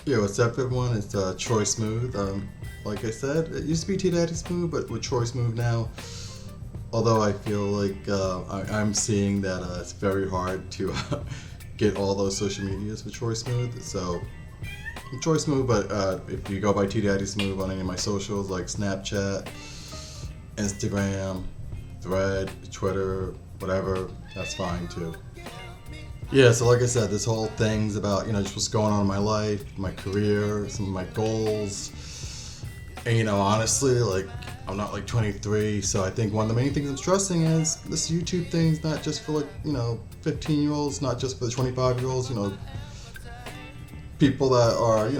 Yeah, what's up, everyone? It's Troy Smooth. Like I said, it used to be T Daddy Smooth, but with Troy Smooth now. Although I feel like I'm seeing that it's very hard to get all those social medias with Troy Smooth. So, Troy Smooth, but if you go by T Daddy Smooth on any of my socials like Snapchat, Instagram, Thread, Twitter, whatever, that's fine too. Yeah, so like I said, this whole thing's about, just what's going on in my life, my career, some of my goals. And, honestly, like, I'm not like 23, so I think one of the main things I'm stressing is this YouTube thing's not just for like, 15-year-olds, not just for the 25-year-olds, people that are,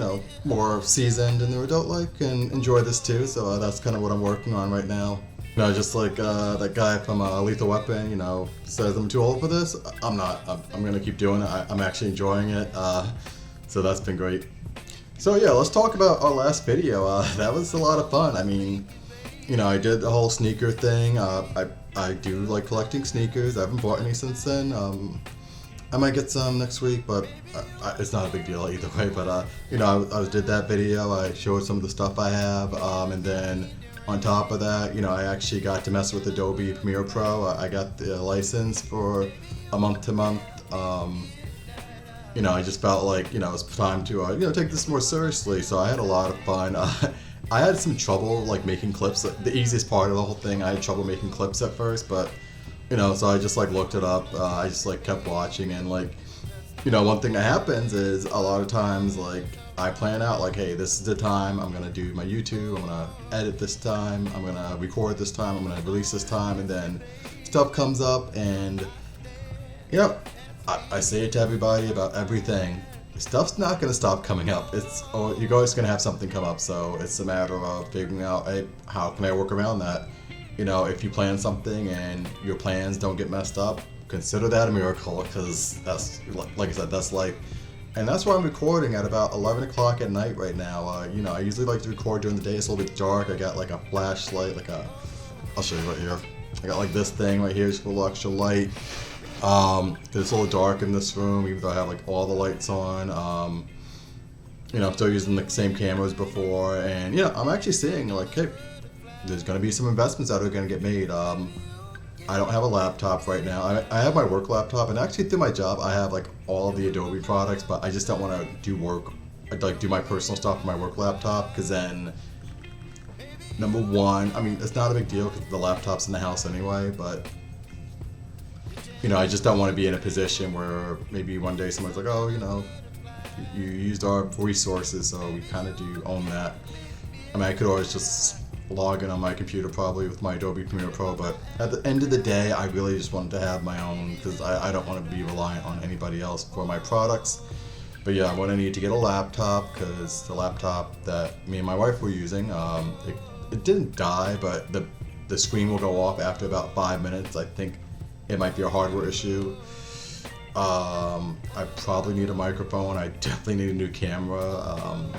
more seasoned in their adult life can enjoy this too. So that's kind of what I'm working on right now. Just like that guy from Lethal Weapon, says I'm too old for this. I'm not. I'm going to keep doing it. I'm actually enjoying it. So that's been great. So yeah, let's talk about our last video. That was a lot of fun. I mean, I did the whole sneaker thing. I do like collecting sneakers. I haven't bought any since then. I might get some next week, but it's not a big deal either way. But I did that video. I showed some of the stuff I have, and then on top of that, I actually got to mess with Adobe Premiere Pro. I got the license for a month to month. I just felt like, it's time to, take this more seriously. So I had a lot of fun. I had some trouble, like, making clips. The easiest part of the whole thing, I had trouble making clips at first, but, so I just, like, looked it up. I just, like, kept watching, and, like, one thing that happens is a lot of times, like, I plan out, like, hey, this is the time I'm gonna do my YouTube, I'm gonna edit this time, I'm gonna record this time, I'm gonna release this time, and then stuff comes up, and, I say it to everybody about everything. Stuff's not gonna stop coming up. You're always gonna have something come up, so it's a matter of figuring out, hey, how can I work around that? If you plan something and your plans don't get messed up, consider that a miracle, because that's, like I said, that's life. And that's why I'm recording at about 11 o'clock at night right now. I usually like to record during the day. It's a little bit dark. I got like a flashlight, I'll show you right here. I got like this thing right here, just for a little extra light. It's a little dark in this room, even though I have like all the lights on. I'm still using the same cameras before. And I'm actually seeing like, hey, there's going to be some investments that are going to get made. I don't have a laptop right now. I have my work laptop, and actually through my job I have like all of the Adobe products, but I just don't want to do work, like do my personal stuff on my work laptop, because then, number one, I mean, it's not a big deal because the laptop's in the house anyway, but I just don't want to be in a position where maybe one day someone's like, oh, you used our resources, so we kind of do own that. I mean, I could always just log in on my computer probably with my Adobe Premiere Pro, but at the end of the day, I really just wanted to have my own, because I don't want to be reliant on anybody else for my products. But yeah, I'm going to need to get a laptop, because the laptop that me and my wife were using, it didn't die, but the screen will go off after about 5 minutes. I think it might be a hardware issue. I probably need a microphone. I definitely need a new camera.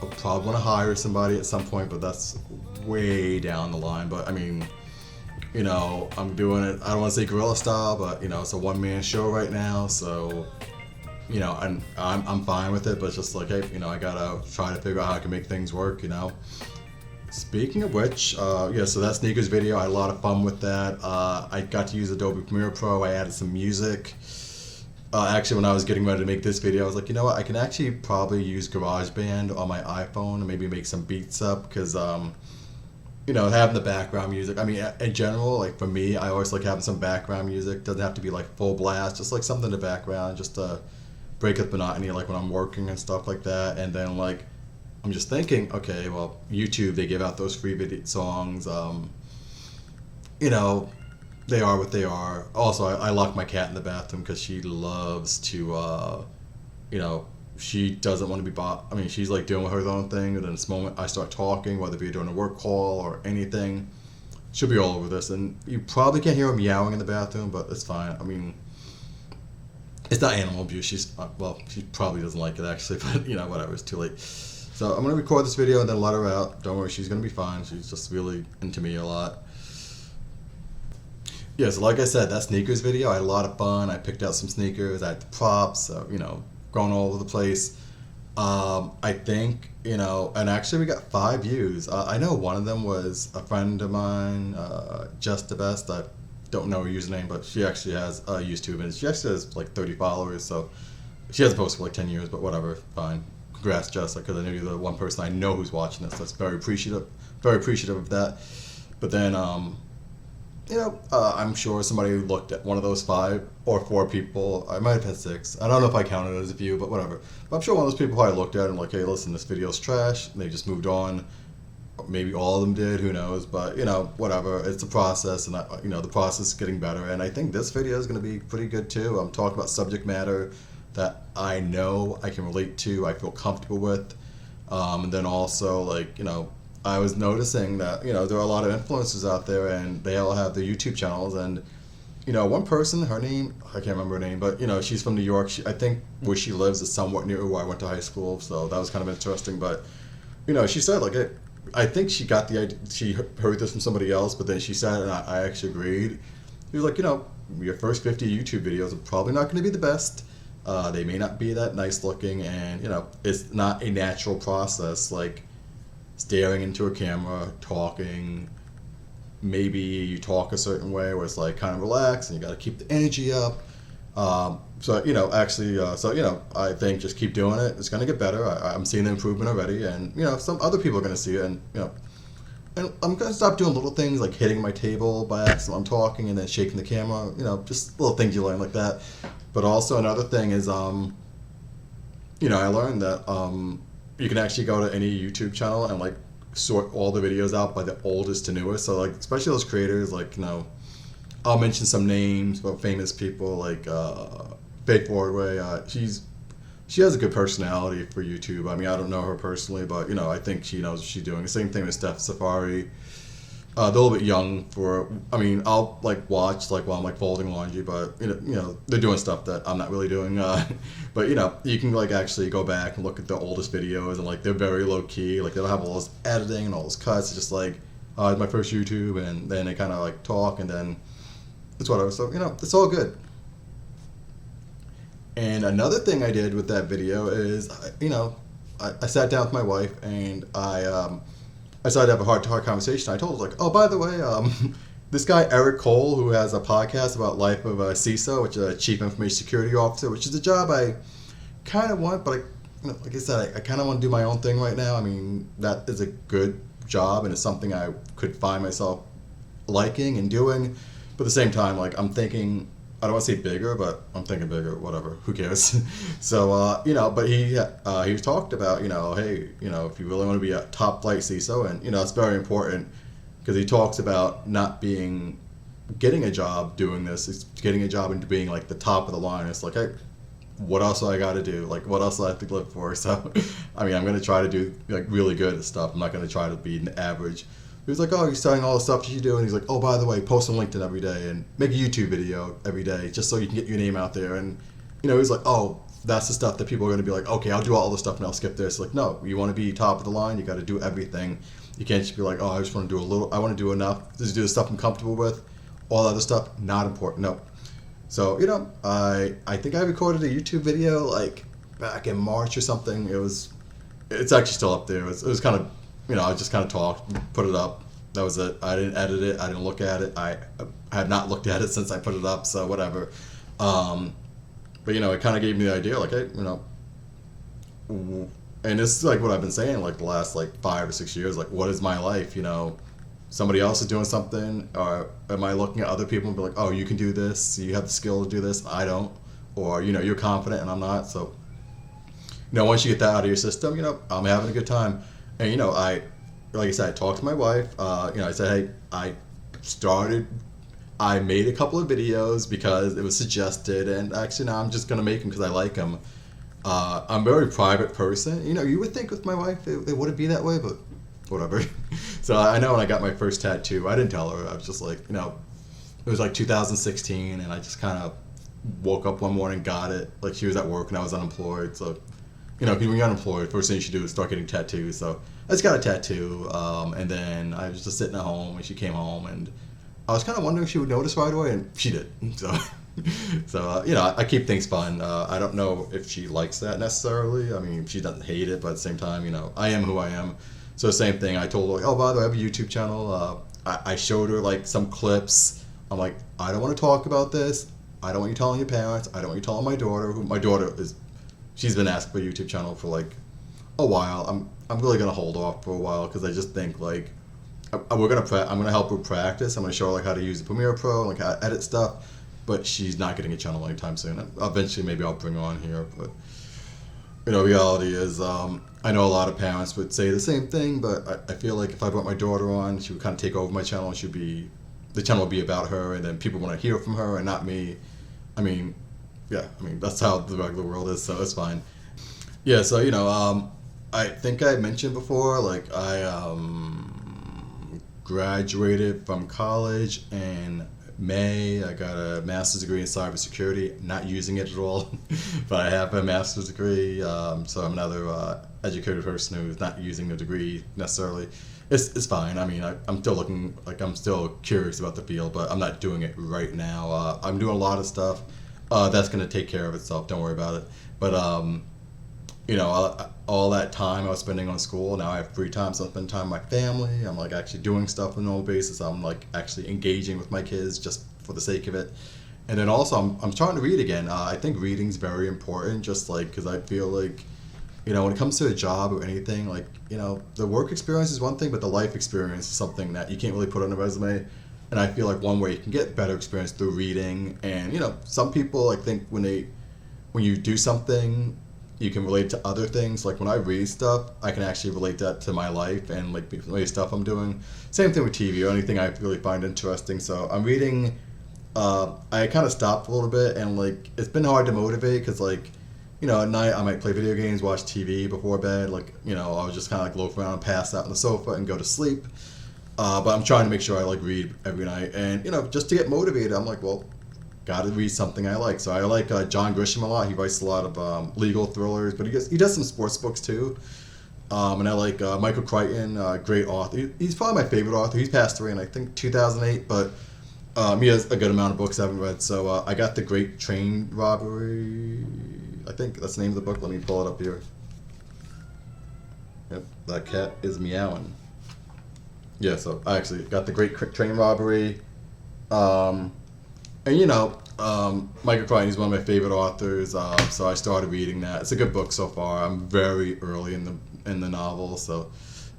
I'll probably want to hire somebody at some point, but that's way down the line. But I mean, I'm doing it, I don't want to say guerrilla style, but it's a one-man show right now, so I'm fine with it. But it's just like, hey, I gotta try to figure out how I can make things work. Speaking of which, so that sneakers video, I had a lot of fun with that. I got to use Adobe Premiere Pro. I added some music. Actually, when I was getting ready to make this video, I was like, you know what, I can actually probably use GarageBand on my iPhone and maybe make some beats up, because, having the background music, I mean, in general, like for me, I always like having some background music. Doesn't have to be like full blast, just like something in the background, just to break up monotony, like when I'm working and stuff like that. And then like, I'm just thinking, okay, well, YouTube, they give out those free video songs, they are what they are. Also, I lock my cat in the bathroom because she loves to, she doesn't want to be I mean, she's like doing her own thing, and then this moment I start talking, whether it be doing a work call or anything, she'll be all over this. And you probably can't hear her meowing in the bathroom, but it's fine. I mean, it's not animal abuse. She probably doesn't like it actually, but whatever, it's too late. So I'm going to record this video and then let her out. Don't worry, she's going to be fine. She's just really into me a lot. Yeah, so like I said, that sneakers video, I had a lot of fun. I picked out some sneakers, I had the props, going all over the place. I think, and actually we got 5 views. I know one of them was a friend of mine, Just the Best. I don't know her username, but she actually has YouTube, and she actually has like 30 followers. So she hasn't posted for like 10 years, but whatever, fine. Congrats, Jessica, because I know you're the one person I know who's watching this. That's very appreciative of that. But then, I'm sure somebody looked at one of those 5 or 4 people. I might have had 6. I don't know if I counted it as a view, but whatever. But I'm sure one of those people probably looked at it and like, hey, listen, this video's trash. And they just moved on. Maybe all of them did. Who knows? But whatever. It's a process, and the process is getting better. And I think this video is going to be pretty good too. I'm talking about subject matter that I know I can relate to. I feel comfortable with. And then also I was noticing that there are a lot of influencers out there, and they all have their YouTube channels. And one person, her name, I can't remember her name, but she's from New York. I think where she lives is somewhat near where I went to high school, so that was kind of interesting. But she said I think she got the idea. She heard this from somebody else, but then she said, and I actually agreed. She was like, your first 50 YouTube videos are probably not going to be the best. They may not be that nice looking, and it's not a natural process like staring into a camera, talking. Maybe you talk a certain way where it's like kind of relaxed, and you got to keep the energy up. I think just keep doing it. It's gonna get better. I'm seeing the improvement already, and some other people are gonna see it, and and I'm gonna stop doing little things like hitting my table by accident. I'm talking and then shaking the camera. Just little things you learn like that. But also another thing is, I learned that you can actually go to any YouTube channel and like sort all the videos out by the oldest to newest. So like especially those creators, I'll mention some names about famous people like Faith Broadway. She has a good personality for YouTube. I mean, I don't know her personally, but I think she knows what she's doing. The same thing with Steph Safari. They're a little bit young for. I mean, I'll watch while I'm folding laundry, but they're doing stuff that I'm not really doing. But you can actually go back and look at the oldest videos, and they're very low key. They don't have all this editing and all those cuts. It's just it's my first YouTube, and then they kind of talk, and then it's whatever. So it's all good. And another thing I did with that video is I sat down with my wife, and I decided to have a heart-to-heart conversation. I told her, oh, by the way, this guy Eric Cole, who has a podcast about life of a CISO, which is a Chief Information Security Officer, which is a job I kind of want, but like I said, I kind of want to do my own thing right now. I mean, that is a good job, and it's something I could find myself liking and doing. But at the same time, I'm thinking, I don't want to say bigger, but I'm thinking bigger, whatever, who cares? So, but he talked about, hey, if you really want to be a top flight CISO, and, it's very important because he talks about not getting a job doing this, it's getting a job and being the top of the line. It's hey, what else do I got to do? What else do I have to live for? So, I mean, I'm going to try to do really good at stuff. I'm not going to try to be an average. He was oh, you're studying all the stuff you do, and he's oh, by the way, post on LinkedIn every day and make a YouTube video every day just so you can get your name out there. And he's oh, that's the stuff that people are going to be okay, I'll do all this stuff and I'll skip this. No, you want to be top of the line, you got to do everything. You can't just be oh, I just want to do a little, I want to do enough, just do the stuff I'm comfortable with. All other stuff, not important. No. So I think I recorded a YouTube video back in March or something. It's actually still up there. It was kind of, I just kind of talked, put it up. That was it. I didn't edit it. I didn't look at it. I have not looked at it since I put it up, so whatever. But it kind of gave me the idea, hey, and this is what I've been saying the last 5 or 6 years. What is my life? Somebody else is doing something, or am I looking at other people and be oh, you can do this. You have the skill to do this. I don't. Or you're confident and I'm not. So once you get that out of your system, I'm having a good time. And like I said, I talked to my wife. I said, hey, I made a couple of videos because it was suggested, and actually now I'm just gonna make them because I like them. I'm a very private person. You would think with my wife it wouldn't be that way, but whatever. So I know when I got my first tattoo, I didn't tell her. I was just it was 2016, and I just kind of woke up one morning, got it. She was at work and I was unemployed, so. When you're unemployed, first thing you should do is start getting tattoos. So I just got a tattoo, and then I was just sitting at home, and she came home, and I was kind of wondering if she would notice right away, and she did. So So I keep things fun. I don't know if she likes that necessarily. I mean, she doesn't hate it, but at the same time, I am who I am. So same thing. I told her, like, oh, by the way, I have a YouTube channel. I showed her like some clips. I'm like, I don't want to talk about this. I don't want you telling your parents. I don't want you telling my daughter. Who my daughter is, she's been asking for a YouTube channel for like a while. I'm really gonna hold off for a while because I just think like I'm gonna help her practice. I'm gonna show her like how to use the Premiere Pro and like how to edit stuff. But she's not getting a channel anytime soon. Eventually, maybe I'll bring her on here. But reality is, I know a lot of parents would say the same thing. But I feel like if I brought my daughter on, she would kind of take over my channel. The channel would be about her, and then people want to hear from her and not me. I mean, yeah. I mean, that's how the regular world is. So it's fine. Yeah. So I think I mentioned before, like I graduated from college in May. I got a master's degree in cybersecurity, not using it at all, but I have a master's degree. So I'm another educated person who's not using the degree necessarily. It's fine. I mean, I'm still looking, like I'm still curious about the field, but I'm not doing it right now. I'm doing a lot of stuff. That's going to take care of itself. Don't worry about it. But all that time I was spending on school, now I have free time, so I spend time with my family. I'm like actually doing stuff on a normal basis. I'm like actually engaging with my kids just for the sake of it. And then also I'm trying to read again. I think reading's very important, just like because I feel like when it comes to a job or anything, like the work experience is one thing, but the life experience is something that you can't really put on a resume. And I feel like one way you can get better experience through reading. And some people, I think when you do something, you can relate to other things. Like when I read stuff, I can actually relate that to my life and like the stuff I'm doing. Same thing with TV or anything I really find interesting. So I'm reading. I kind of stopped a little bit, and like it's been hard to motivate because like at night I might play video games, watch TV before bed. Like I was just kind of like loaf around and pass out on the sofa and go to sleep. But I'm trying to make sure I like read every night, and just to get motivated, I'm like, well, got to read something I like. So I like John Grisham a lot. He writes a lot of legal thrillers, but he does some sports books too. And I like Michael Crichton, great author. He's probably my favorite author. He's passed away in I think 2008, but he has a good amount of books I haven't read. So I got The Great Train Robbery. I think that's the name of the book. Let me pull it up here. Yep, that cat is meowing. Yeah, so I actually got The Great Train Robbery. And Michael Crichton is one of my favorite authors, so I started reading that. It's a good book so far. I'm very early in the novel, so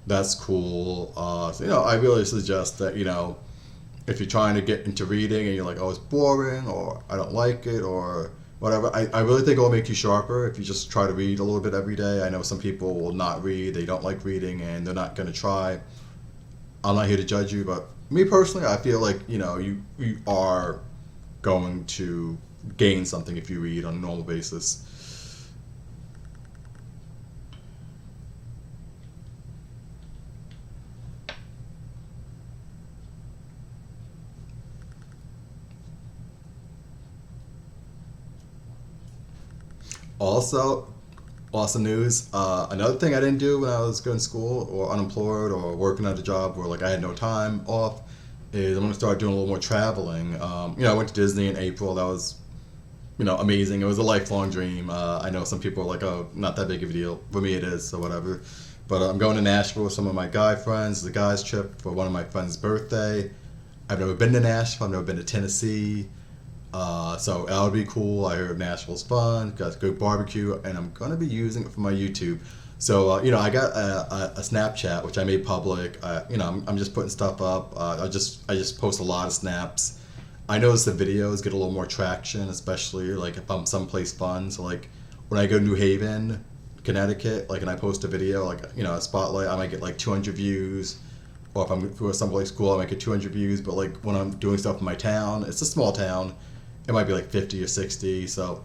that's cool. So I really suggest that if you're trying to get into reading and you're like, oh, it's boring, or I don't like it, or whatever, I really think it will make you sharper if you just try to read a little bit every day. I know some people will not read, they don't like reading, and they're not going to try. I'm not here to judge you, but me personally, I feel like you are going to gain something if you read on a normal basis. Also, awesome news. Another thing I didn't do when I was going to school or unemployed or working at a job where like I had no time off is I'm going to start doing a little more traveling. I went to Disney in April. That was, amazing. It was a lifelong dream. I know some people are like, oh, not that big of a deal. For me, it is, so whatever. But I'm going to Nashville with some of my guy friends. It's a guy's trip for one of my friend's birthday. I've never been to Nashville. I've never been to Tennessee. So that would be cool. I heard Nashville's fun. Got good barbecue, and I'm going to be using it for my YouTube. So, I got a Snapchat, which I made public. I'm just putting stuff up. I just post a lot of snaps. I notice the videos get a little more traction, especially like if I'm someplace fun. So like when I go to New Haven, Connecticut, like and I post a video, like a spotlight, I might get like 200 views. Or if I'm for someplace cool, I might get 200 views. But like when I'm doing stuff in my town, it's a small town, it might be like 50 or 60. So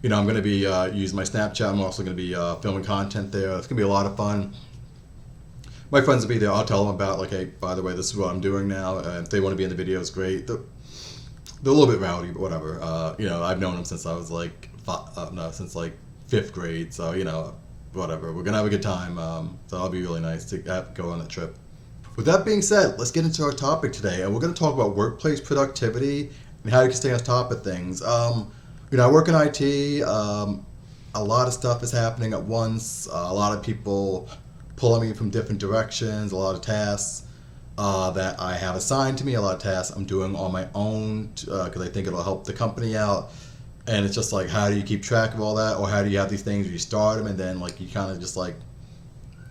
I'm going to be using my Snapchat. I'm also going to be filming content there. It's going to be a lot of fun. My friends will be there. I'll tell them about, like, hey, by the way, this is what I'm doing now. If they want to be in the videos, great. They're a little bit rowdy, but whatever. I've known them since I was like, since like 5th grade. So, whatever. We're going to have a good time. So it'll be really nice to go on a trip. With that being said, let's get into our topic today. And we're going to talk about workplace productivity and how you can stay on top of things. I work in IT. A lot of stuff is happening at once. A lot of people pulling me from different directions. A lot of tasks that I have assigned to me. A lot of tasks I'm doing on my own because I think it'll help the company out. And it's just like, how do you keep track of all that, or how do you have these things where you start them and then like you kind of just like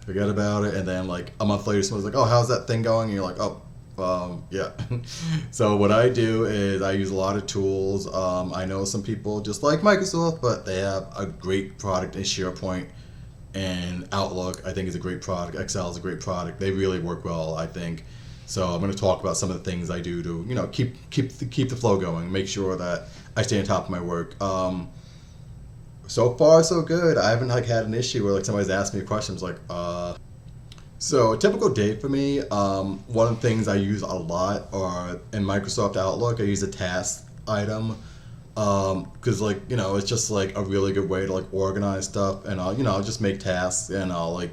forget about it, and then like a month later someone's like, oh, how's that thing going? And you're like, oh, yeah. So what I do is I use a lot of tools. I know some people just like Microsoft, but they have a great product in SharePoint, and Outlook I think is a great product. Excel is a great product. They really work well, I think. So I'm going to talk about some of the things I do to keep the flow going, make sure that I stay on top of my work. So far so good. I haven't like had an issue where like somebody's asked me questions like so a typical day for me, one of the things I use a lot are in Microsoft Outlook, I use a task item, because it's just like a really good way to like organize stuff, and I'll just make tasks, and I'll like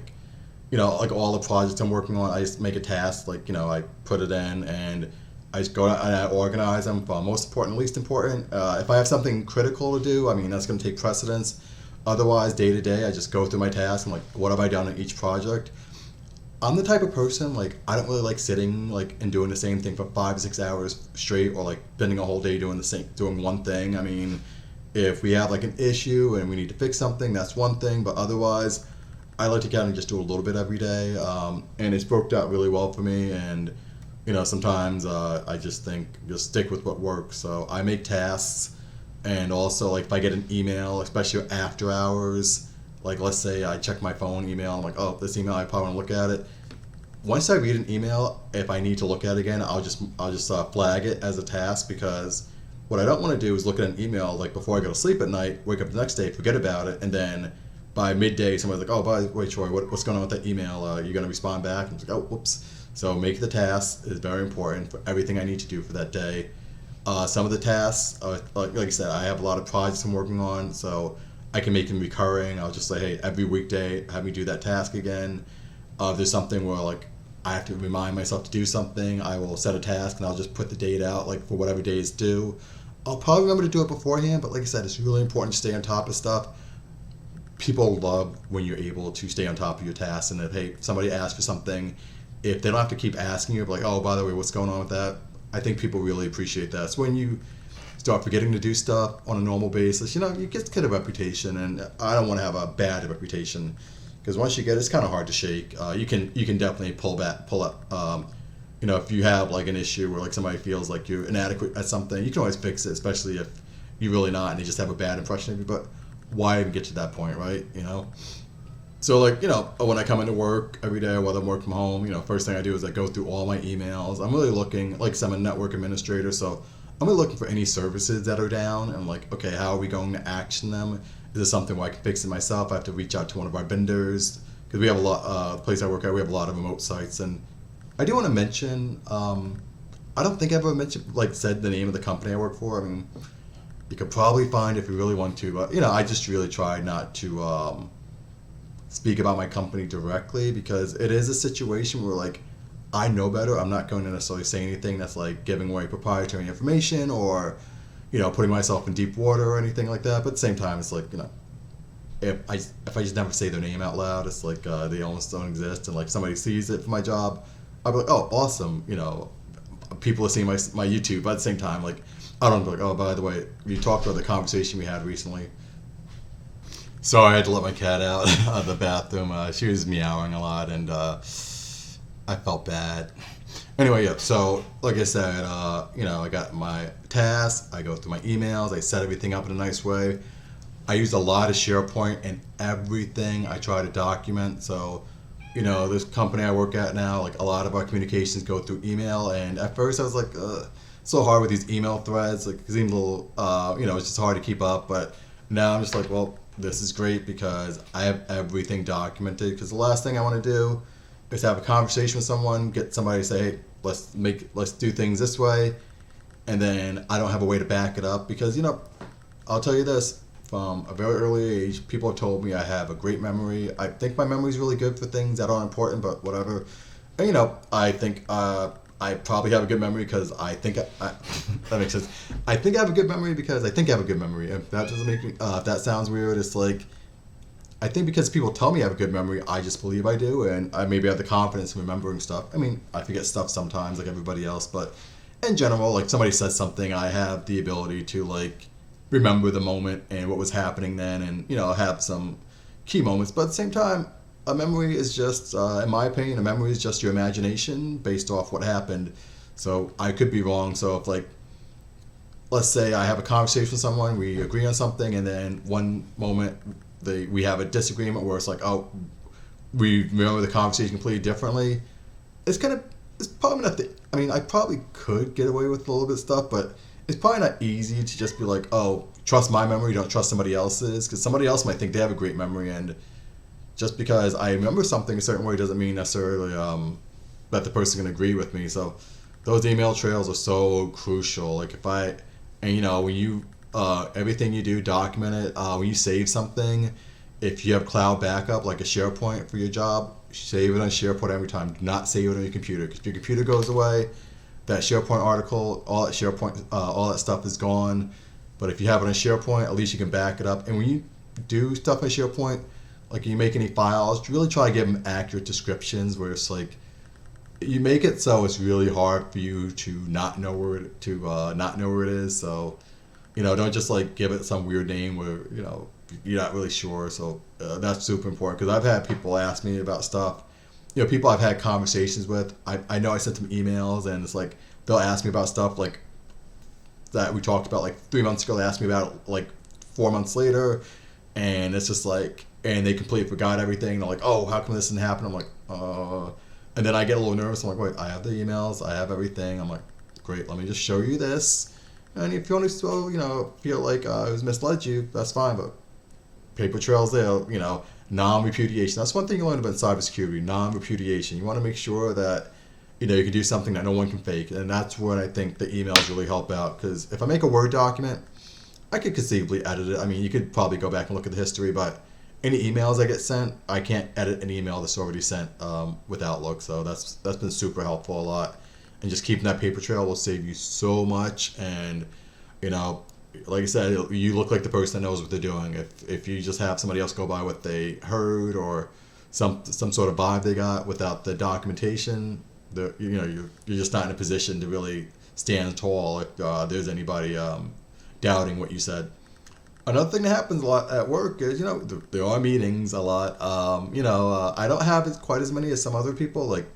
all the projects I'm working on, I just make a task, I put it in, and I just go and I organize them from most important, least important. If I have something critical to do, I mean, that's going to take precedence. Otherwise, day to day, I just go through my tasks and like, what have I done in each project? I'm the type of person, like, I don't really like sitting like and doing the same thing for 5 or 6 hours straight, or like spending a whole day doing one thing. I mean, if we have like an issue and we need to fix something, that's one thing, but otherwise I like to kind of just do a little bit every day, and it's worked out really well for me. And sometimes I just stick with what works. So I make tasks, and also like if I get an email, especially after hours, like let's say I check my phone email, I'm like, oh, this email, I probably want to look at it. Once I read an email, if I need to look at it again, I'll just flag it as a task, because what I don't want to do is look at an email like before I go to sleep at night, wake up the next day, forget about it, and then by midday somebody's like, oh, by the way, Troy, what's going on with that email? Are you going to respond back? And it's like, oh, whoops. So make the task is very important for everything I need to do for that day. Some of the tasks, like I said, I have a lot of projects I'm working on, so I can make them recurring. I'll just say, hey, every weekday, have me do that task again. If there's something where like I have to remind myself to do something, I will set a task and I'll just put the date out like for whatever day is due. I'll probably remember to do it beforehand, but like I said, it's really important to stay on top of stuff. People love when you're able to stay on top of your tasks, and if hey, somebody asks for something, if they don't have to keep asking you, like, oh, by the way, what's going on with that? I think people really appreciate that. So when you start forgetting to do stuff on a normal basis, you get a reputation, and I don't want to have a bad reputation, because once you get it, it's kind of hard to shake. You can definitely pull up. If you have like an issue where like somebody feels like you're inadequate at something, you can always fix it, especially if you're really not, and they just have a bad impression of you. But why even get to that point, right? So when I come into work every day, whether I'm working from home, first thing I do is I go through all my emails. I'm really looking, like, 'cause I'm a network administrator, so I'm really looking for any services that are down, and like, okay, how are we going to action them? Is this something where I can fix it myself? I have to reach out to one of our vendors, because we have a lot, the place I work at, we have a lot of remote sites. And I do want to mention, I don't think I ever said the name of the company I work for. I mean, you could probably find if you really want to, but I just really try not to speak about my company directly, because it is a situation where like I know better. I'm not going to necessarily say anything that's like giving away proprietary information, or putting myself in deep water or anything like that. But at the same time, it's like if I just never say their name out loud, it's like they almost don't exist. And like somebody sees it for my job, I'll be like, oh, awesome, people are seeing my YouTube. But at the same time, like, I don't be like, oh, by the way, you talked about the conversation we had recently. Sorry, I had to let my cat out of the bathroom. She was meowing a lot, and I felt bad. Anyway, yeah, so like I said, I got my tasks, I go through my emails, I set everything up in a nice way. I use a lot of SharePoint and everything I try to document. So, this company I work at now, like a lot of our communications go through email, and at first I was like, so hard with these email threads, like it seemed a little, it's just hard to keep up. But now I'm just like, well, this is great because I have everything documented. Because the last thing I want to do is have a conversation with someone, get somebody to say, hey, let's do things this way, and then I don't have a way to back it up. Because I'll tell you this, from a very early age, people have told me I have a great memory. I think my memory is really good for things that aren't important, but whatever. And I think I I probably have a good memory because I think that makes sense. I think I have a good memory because I think I have a good memory. If that doesn't make me, if that sounds weird, it's like I think because people tell me I have a good memory, I just believe I do, and I maybe have the confidence in remembering stuff. I mean, I forget stuff sometimes, like everybody else, but in general, like somebody says something, I have the ability to like remember the moment and what was happening then, and have some key moments. But at the same time, a memory is just, in my opinion, a memory is just your imagination based off what happened. So I could be wrong. So if like, let's say I have a conversation with someone, we agree on something, and then one moment we have a disagreement where it's like, oh, we remember the conversation completely differently. It's probably not I mean, I probably could get away with a little bit of stuff, but it's probably not easy to just be like, oh, trust my memory, don't trust somebody else's, because somebody else might think they have a great memory, and just because I remember something a certain way doesn't mean necessarily that the person can agree with me. So those email trails are so crucial. Like when you everything you do, document it. When you save something, if you have cloud backup like a SharePoint for your job, save it on SharePoint every time. Do not save it on your computer, because if your computer goes away, that SharePoint article, all that SharePoint, all that stuff is gone. But if you have it on SharePoint, at least you can back it up. And when you do stuff on SharePoint, like you make any files, really try to give them accurate descriptions where it's like you make it so it's really hard for you to not know where it is. So don't just like give it some weird name where you're not really sure. So that's super important, because I've had people ask me about stuff. People I've had conversations with. I know I sent them emails, and it's like they'll ask me about stuff like that we talked about like 3 months ago. They asked me about it, like 4 months later, and it's just like, and they completely forgot everything. They're like, oh, how come this didn't happen? I'm like, and then I get a little nervous. I'm like, wait, I have the emails, I have everything. I'm like, great, let me just show you this. And if you want to feel like it was misled you, that's fine. But paper trails there, non-repudiation. That's one thing you learn about cybersecurity, non-repudiation. You want to make sure that you can do something that no one can fake, and that's when I think the emails really help out. Because if I make a Word document, I could conceivably edit it. I mean, you could probably go back and look at the history, but any emails I get sent, I can't edit an email that's already sent with Outlook. So that's been super helpful a lot. And just keeping that paper trail will save you so much. And like I said, you look like the person that knows what they're doing. If you just have somebody else go by what they heard or some sort of vibe they got without the documentation, you're just not in a position to really stand tall if there's anybody doubting what you said. Another thing that happens a lot at work is, there are meetings a lot. I don't have quite as many as some other people. Like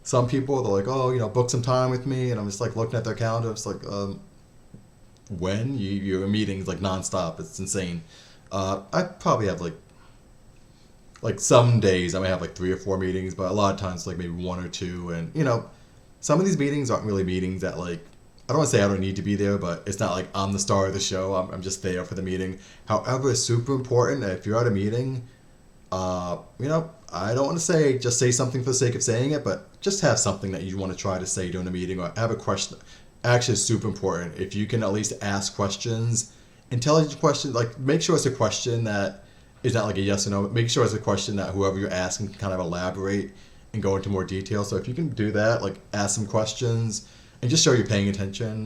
some people, they're like, oh, book some time with me, and I'm just like looking at their calendar. It's like, when you're in meetings like nonstop, it's insane. I probably have like some days I may have like 3 or 4 meetings, but a lot of times like maybe 1 or 2. And some of these meetings aren't really meetings that like, I don't want to say I don't need to be there, but it's not like I'm the star of the show. I'm just there for the meeting. However, it's super important that if you're at a meeting, I don't want to say just say something for the sake of saying it, but just have something that you want to try to say during a meeting, or have a question. Actually, it's super important. If you can at least ask questions, intelligent questions, like make sure it's a question that is not like a yes or no, but make sure it's a question that whoever you're asking can kind of elaborate and go into more detail. So if you can do that, like ask some questions and just show you're paying attention,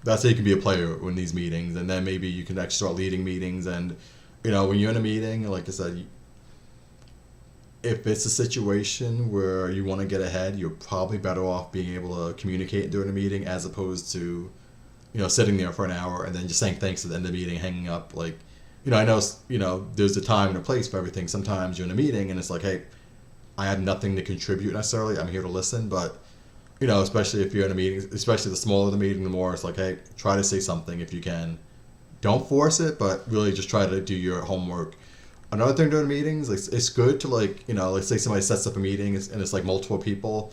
that's how you can be a player in these meetings. And then maybe you can actually start leading meetings. And, when you're in a meeting, like I said, if it's a situation where you want to get ahead, you're probably better off being able to communicate during a meeting as opposed to, sitting there for an hour and then just saying thanks at the end of the meeting, hanging up. Like, I know, there's a time and a place for everything. Sometimes you're in a meeting and it's like, hey, I have nothing to contribute necessarily. I'm here to listen. But, especially if you're in a meeting, especially the smaller the meeting, the more it's like, hey, try to say something if you can. Don't force it, but really just try to do your homework. Another thing during meetings, it's good to let's say somebody sets up a meeting and it's like multiple people.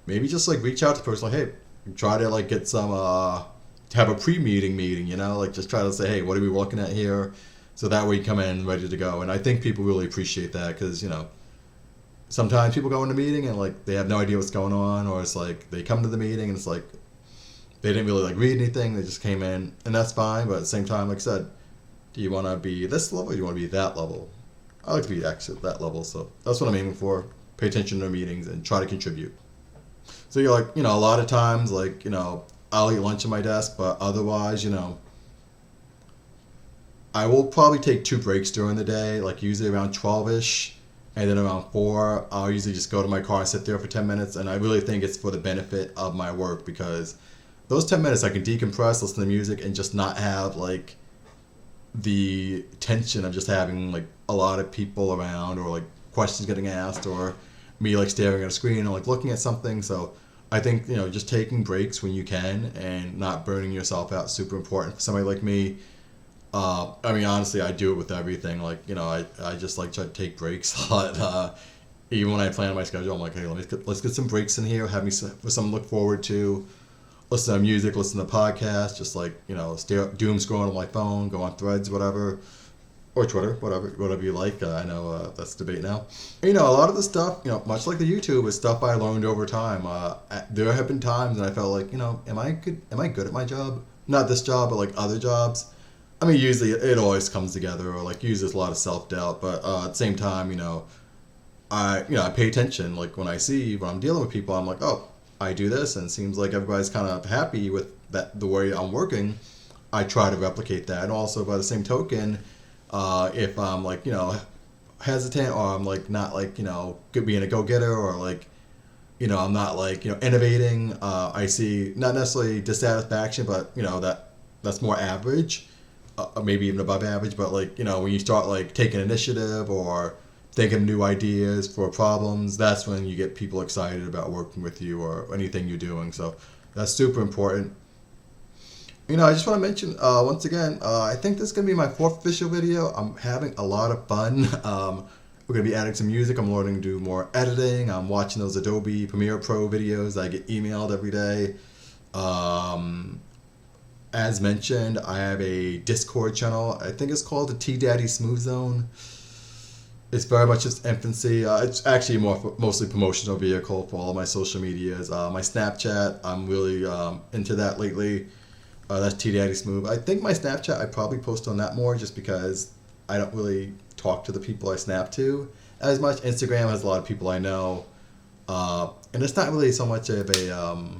Maybe just like reach out to the person, like, hey, try to like get some, have a pre-meeting meeting, just try to say, hey, what are we looking at here? So that way you come in ready to go. And I think people really appreciate that because, sometimes people go into a meeting and like they have no idea what's going on, or it's like they come to the meeting and it's like they didn't really like read anything, they just came in, and that's fine. But at the same time, like I said, do you want to be this level or do you want to be that level? I like to be actually at that level, so that's what I'm aiming for. Pay attention to meetings and try to contribute. So you're like, a lot of times, like, I'll eat lunch at my desk, but otherwise, I will probably take 2 breaks during the day, like usually around 12-ish, and then around 4, I'll usually just go to my car and sit there for 10 minutes, and I really think it's for the benefit of my work because those 10 minutes I can decompress, listen to music, and just not have, like, the tension of just having, like, a lot of people around or, like, questions getting asked or me, like, staring at a screen or, like, looking at something. So I think, just taking breaks when you can and not burning yourself out is super important. For somebody like me, I mean, honestly, I do it with everything. Like, I just like to take breaks a lot. Even when I plan my schedule, I'm like, hey, let's get some breaks in here. Have me for something to look forward to. Listen to music, listen to podcasts, just like, doom scrolling on my phone, go on Threads, whatever, or Twitter, whatever you like. I know that's debate now. A lot of the stuff, much like the YouTube, is stuff I learned over time. There have been times when I felt like, am I good at my job? Not this job, but like other jobs. I mean, usually it always comes together, or like usually there's a lot of self-doubt, but at the same time, I pay attention. Like when I'm dealing with people, I'm like, oh, I do this, and it seems like everybody's kind of happy with that, the way I'm working. I try to replicate that, and also by the same token, if I'm like, hesitant, or I'm like not like, being a go-getter, or like, I'm not like, innovating, I see not necessarily dissatisfaction, but that's more average, maybe even above average. But like, when you start like taking initiative or thinking of new ideas for problems, that's when you get people excited about working with you or anything you're doing. So that's super important. I just want to mention once again, I think this is going to be my 4th official video. I'm having a lot of fun. We're going to be adding some music. I'm learning to do more editing. I'm watching those Adobe Premiere Pro videos I get emailed every day. As mentioned, I have a Discord channel. I think it's called the T Daddy Smooth Zone. It's very much its infancy. It's actually mostly promotional vehicle for all of my social medias. My Snapchat, I'm really into that lately. That's T Daddy Smooth. I think my Snapchat, I probably post on that more just because I don't really talk to the people I snap to as much. Instagram has a lot of people I know. And it's not really so much of a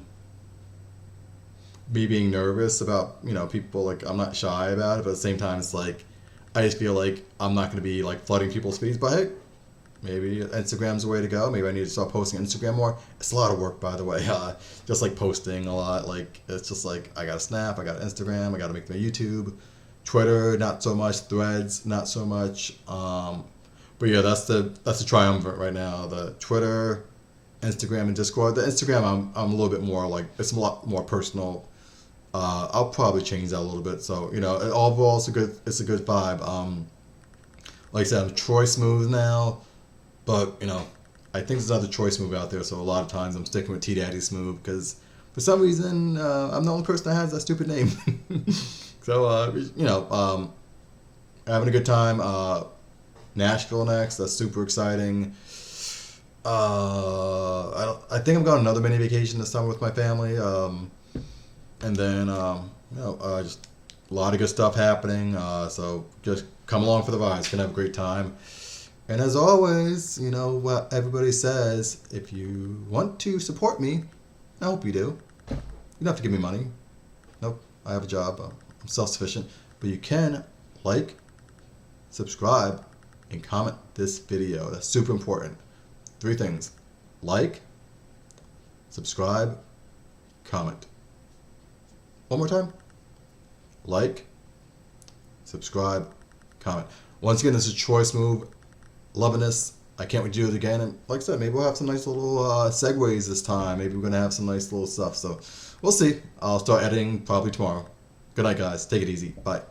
me being nervous about, people. Like, I'm not shy about it, but at the same time, it's like, I just feel like I'm not going to be like flooding people's feeds. But hey, maybe Instagram's the way to go. Maybe I need to start posting Instagram more. It's a lot of work, by the way. Just like posting a lot. Like, it's just like, I got to Snap, I got Instagram, I got to make my YouTube. Twitter, not so much. Threads, not so much. But yeah, that's the triumvirate right now. The Twitter, Instagram, and Discord. The Instagram, I'm a little bit more like, it's a lot more personal. I'll probably change that a little bit. So, overall, it's a good vibe. Like I said, I'm Troy Smooth now, but, I think there's another Troy Smooth out there. So a lot of times I'm sticking with T Daddy Smooth because for some reason, I'm the only person that has that stupid name. So, having a good time. Nashville next. That's super exciting. I think I'm going on another mini vacation this summer with my family. And then, just a lot of good stuff happening. So just come along for the ride. It's going to have a great time. And as always, what everybody says, if you want to support me, I hope you do. You don't have to give me money. Nope, I have a job. I'm self-sufficient. But you can like, subscribe, and comment this video. That's super important. 3 things. Like, subscribe, comment. One more time. Like, subscribe, comment. Once again, this is Troy Smooth. Loving this. I can't wait to do it again. And like I said, maybe we'll have some nice little segues this time. Maybe we're going to have some nice little stuff. So we'll see. I'll start editing probably tomorrow. Good night, guys. Take it easy. Bye.